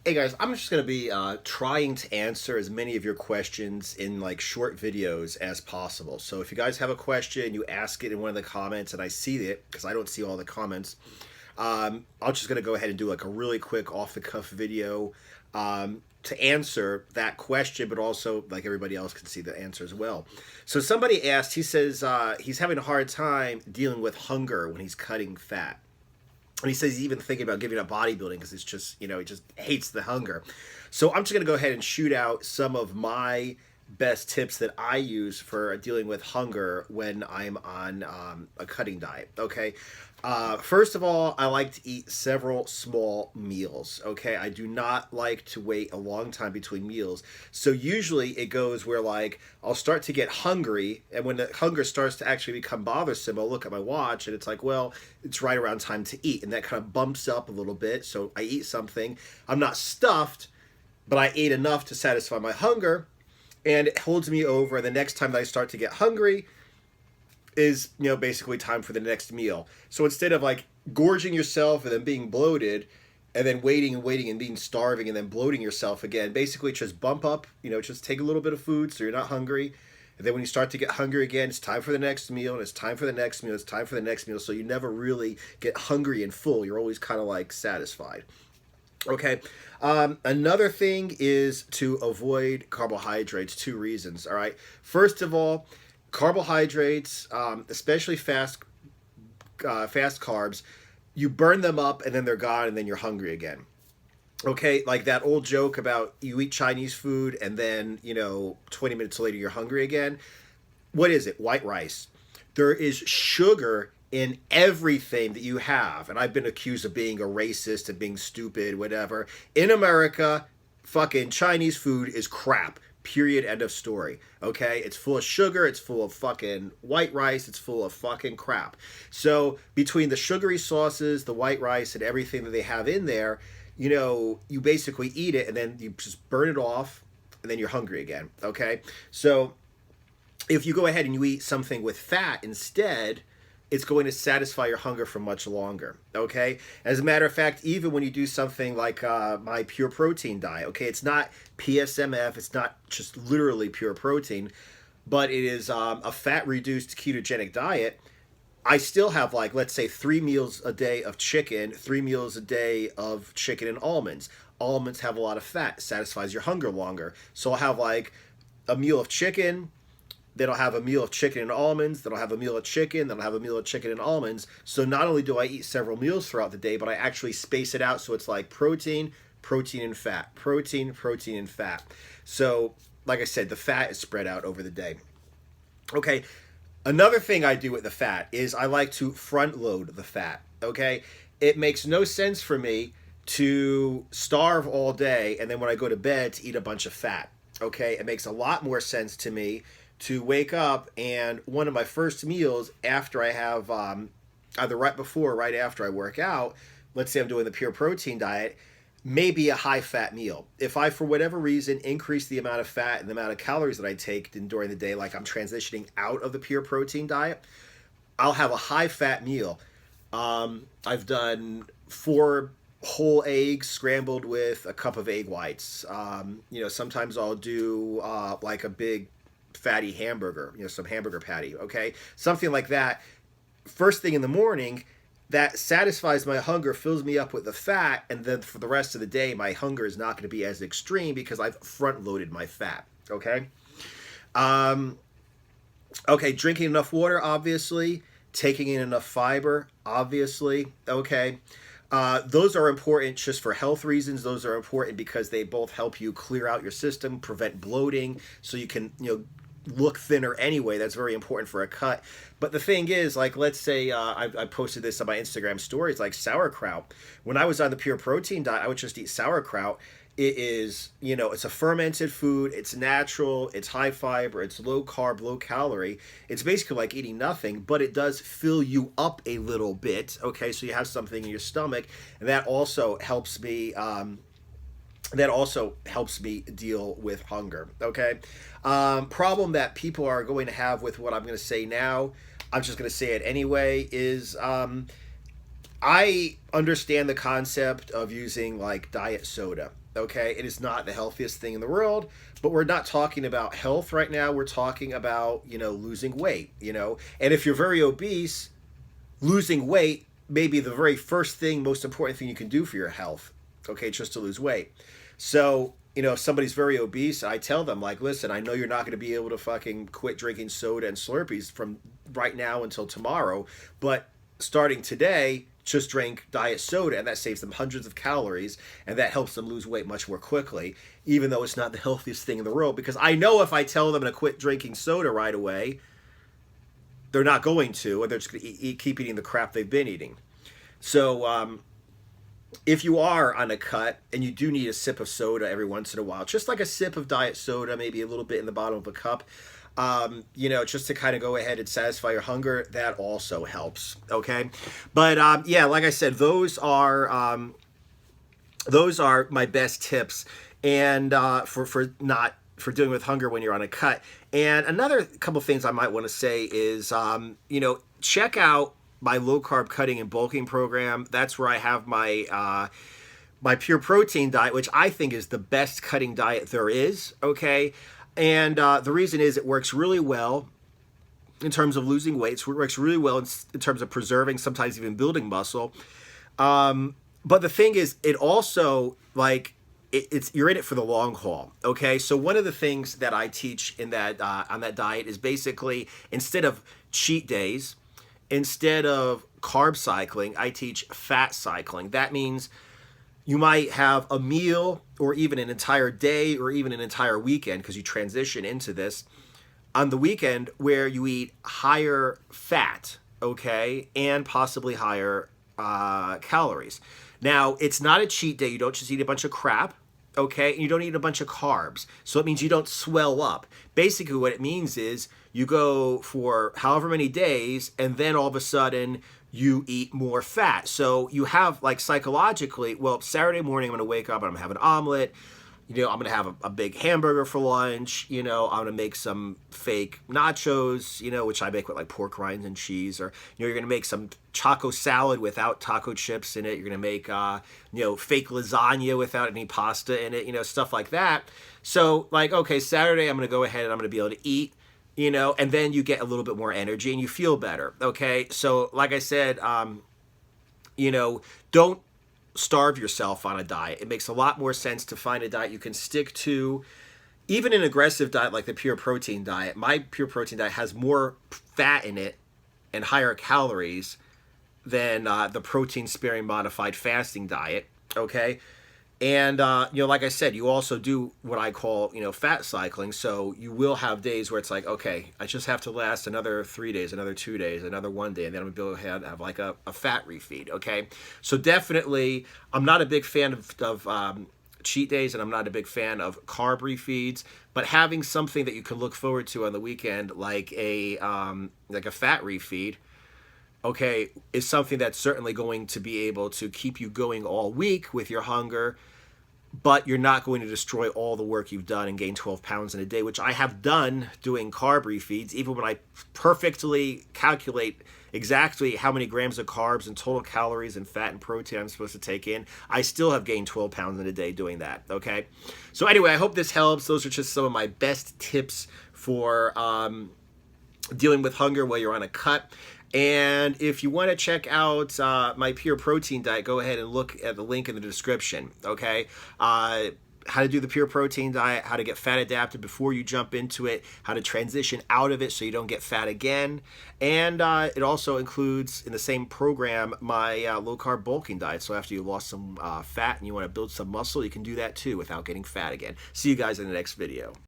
Hey guys, I'm just going to be trying to answer as many of your questions in like short videos as possible. So if you guys have a question, you ask it in one of the comments and I see it because I don't see all the comments. I'm just going to go ahead and do like a really quick off the cuff video to answer that question, but also like everybody else can see the answer as well. So somebody asked, he says he's having a hard time dealing with hunger when he's cutting fat. And he says he's even thinking about giving up bodybuilding because it's just, he just hates the hunger. So I'm just going to go ahead and shoot out some of my best tips that I use for dealing with hunger when I'm on a cutting diet. Okay. First of all, I like to eat several small meals. Okay. I do not like to wait a long time between meals. So usually it goes where like I'll start to get hungry. And when the hunger starts to actually become bothersome, I'll look at my watch and it's like, well, it's right around time to eat. And that kind of bumps up a little bit. So I eat something. I'm not stuffed, but I ate enough to satisfy my hunger. And it holds me over. The next time that I start to get hungry is, basically time for the next meal. So instead of like gorging yourself and then being bloated and then waiting and waiting and being starving and then bloating yourself again, basically just bump up, just take a little bit of food so you're not hungry. And then when you start to get hungry again, it's time for the next meal, and it's time for the next meal, it's time for the next meal. So you never really get hungry and full. You're always kind of like satisfied. Okay. Another thing is to avoid carbohydrates. Two reasons. All right. First of all, carbohydrates, especially fast carbs, you burn them up and then they're gone and then you're hungry again. Okay, like that old joke about you eat Chinese food and then 20 minutes later you're hungry again. What is it? White rice. There is sugar in everything that you have. And I've been accused of being a racist and being stupid, whatever. In America, fucking Chinese food is crap. Period. End of story. Okay? It's full of sugar. It's full of fucking white rice. It's full of fucking crap. So between the sugary sauces, the white rice, and everything that they have in there, you basically eat it and then you just burn it off and then you're hungry again. Okay? So if you go ahead and you eat something with fat instead, it's going to satisfy your hunger for much longer. Okay. As a matter of fact, even when you do something like my pure protein diet, okay, it's not PSMF, it's not just literally pure protein, but it is a fat reduced ketogenic diet. I still have like, let's say 3 meals a day of chicken, 3 meals a day of chicken and almonds. Almonds have a lot of fat, satisfies your hunger longer. So I'll have like a meal of chicken, then I'll have a meal of chicken and almonds, then I'll have a meal of chicken, then I'll have a meal of chicken and almonds. So not only do I eat several meals throughout the day, but I actually space it out so it's like protein, protein and fat, protein, protein and fat. So like I said, the fat is spread out over the day. Okay, another thing I do with the fat is I like to front load the fat. Okay, it makes no sense for me to starve all day and then when I go to bed to eat a bunch of fat. Okay, it makes a lot more sense to me to wake up and one of my first meals after I have either right before or right after I work out, let's say I'm doing the pure protein diet, maybe a high fat meal. If I, for whatever reason, increase the amount of fat and the amount of calories that I take during the day, like I'm transitioning out of the pure protein diet, I'll have a high fat meal. I've done 4 whole eggs scrambled with a cup of egg whites. Sometimes I'll do like a big fatty hamburger, some hamburger patty, okay? Something like that. First thing in the morning, that satisfies my hunger, fills me up with the fat, and then for the rest of the day, my hunger is not going to be as extreme because I've front-loaded my fat, okay? Okay, drinking enough water, obviously. Taking in enough fiber, obviously, okay? Those are important just for health reasons. Those are important because they both help you clear out your system, prevent bloating, so you can, look thinner anyway. That's very important for a cut. But the thing is, like, let's say I posted this on my Instagram stories, like sauerkraut. When I was on the pure protein diet, I would just eat sauerkraut. It is, it's a fermented food. It's natural. It's high fiber. It's low carb, low calorie. It's basically like eating nothing, but it does fill you up a little bit. Okay, so you have something in your stomach, and that also helps me. That also helps me deal with hunger. Okay, problem that people are going to have with what I'm going to say now, I'm just going to say it anyway, is I understand the concept of using like diet soda. Okay, it is not the healthiest thing in the world, but we're not talking about health right now. We're talking about, losing weight, And if you're very obese, losing weight may be the very first thing, most important thing you can do for your health. Okay, just to lose weight. So, if somebody's very obese, I tell them, like, listen, I know you're not going to be able to fucking quit drinking soda and Slurpees from right now until tomorrow, but starting today, just drink diet soda, and that saves them hundreds of calories, and that helps them lose weight much more quickly, even though it's not the healthiest thing in the world. Because I know if I tell them to quit drinking soda right away, they're not going to, and they're just going to keep eating the crap they've been eating. So, if you are on a cut and you do need a sip of soda every once in a while, just like a sip of diet soda, maybe a little bit in the bottom of a cup, just to kind of go ahead and satisfy your hunger, that also helps. Okay, but yeah, like I said, those are my best tips, and for dealing with hunger when you're on a cut. And another couple things I might want to say is, check out my low carb cutting and bulking program. That's where I have my my pure protein diet, which I think is the best cutting diet there is. Okay. And the reason is it works really well in terms of losing weight. It works really well in terms of preserving, sometimes even building muscle. But the thing is, it also, like, it's you're in it for the long haul. Okay, so one of the things that I teach in that on that diet is basically, instead of cheat days, instead of carb cycling, I teach fat cycling. That means you might have a meal or even an entire day or even an entire weekend, because you transition into this on the weekend, where you eat higher fat, okay, and possibly higher calories. Now, it's not a cheat day. You don't just eat a bunch of crap, okay, and you don't eat a bunch of carbs. So it means you don't swell up. Basically, what it means is you go for however many days, and then all of a sudden you eat more fat. So you have, like, psychologically, well, Saturday morning I'm going to wake up and I'm going to have an omelet. I'm going to have a big hamburger for lunch. I'm going to make some fake nachos, which I make with like pork rinds and cheese. Or, you're going to make some taco salad without taco chips in it. You're going to make, fake lasagna without any pasta in it, stuff like that. So, like, okay, Saturday I'm going to go ahead and I'm going to be able to eat, and then you get a little bit more energy and you feel better. Okay. So, like I said, don't starve yourself on a diet. It makes a lot more sense to find a diet you can stick to. Even an aggressive diet like the pure protein diet, my pure protein diet has more fat in it and higher calories than the protein sparing modified fasting diet. Okay. And, like I said, you also do what I call, fat cycling. So you will have days where it's like, okay, I just have to last another 3 days, another 2 days, another 1 day, and then I'm going to be able to have like a fat refeed. Okay. So definitely, I'm not a big fan of cheat days, and I'm not a big fan of carb refeeds, but having something that you can look forward to on the weekend, like a fat refeed, okay, is something that's certainly going to be able to keep you going all week with your hunger, but you're not going to destroy all the work you've done and gain 12 pounds in a day, which I have done doing carb refeeds. Even when I perfectly calculate exactly how many grams of carbs and total calories and fat and protein I'm supposed to take in, I still have gained 12 pounds in a day doing that, okay? So anyway, I hope this helps. Those are just some of my best tips for dealing with hunger while you're on a cut. And if you want to check out my pure protein diet, go ahead and look at the link in the description, okay? How to do the pure protein diet, how to get fat adapted before you jump into it, how to transition out of it so you don't get fat again. And it also includes, in the same program, my low-carb bulking diet. So after you lost some fat and you want to build some muscle, you can do that too without getting fat again. See you guys in the next video.